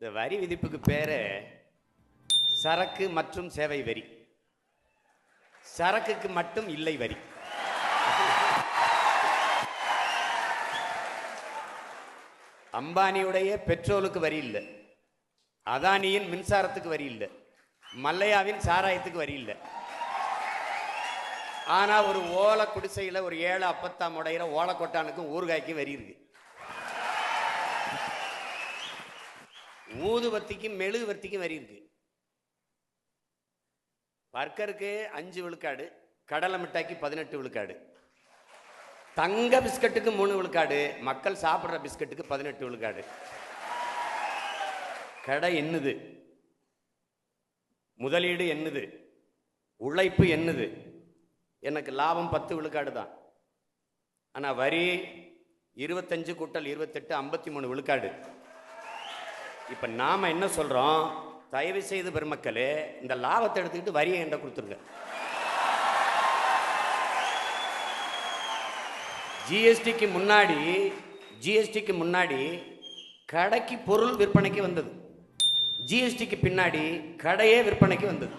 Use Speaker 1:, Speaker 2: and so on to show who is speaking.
Speaker 1: இந்த வரி விதிப்புக்கு பேரு சரக்கு மற்றும் சேவை வரி. சரக்குக்கு மட்டும் இல்லை வரி. அம்பானியுடைய பெட்ரோலுக்கு வரி இல்லை, அதானியின் மின்சாரத்துக்கு வரி இல்லை, மல்லையாவின் சாராயத்துக்கு வரி இல்லை. ஆனா ஒரு ஓலை குடிசையில் ஒரு 7 அப்பத்தாம் உடையிற ஓலைக்கொட்டானுக்கும் ஊறுகாய்க்கு வரி இருக்கு. ஊதுவத்திக்கும் மெழுகுவர்த்திக்கும் வரி இருக்கு. பர்கருக்கு 5 விழுக்காடு, கடலை மிட்டாய்க்கு 18 விழுக்காடு, தங்க பிஸ்கட்டுக்கு 3 விழுக்காடு, மக்கள் சாப்பிட்ற பிஸ்கட்டுக்கு 18 விழுக்காடு. கடை என்னது, முதலீடு என்னது, உழைப்பு என்னது, எனக்கு லாபம் 10 விழுக்காடு தான். ஆனால் வரி 25 கூட்டல் 28 53 விழுக்காடு. இப்போ நாம் என்ன சொல்கிறோம், தயவு செய்து பெருமக்களே இந்த லாபத்தை எடுத்துக்கிட்டு வரியை என்ற கொடுத்துருங்க. ஜிஎஸ்டிக்கு முன்னாடி கடைக்கு பொருள் விற்பனைக்கு வந்தது, ஜிஎஸ்டிக்கு பின்னாடி கடையே விற்பனைக்கு வந்தது.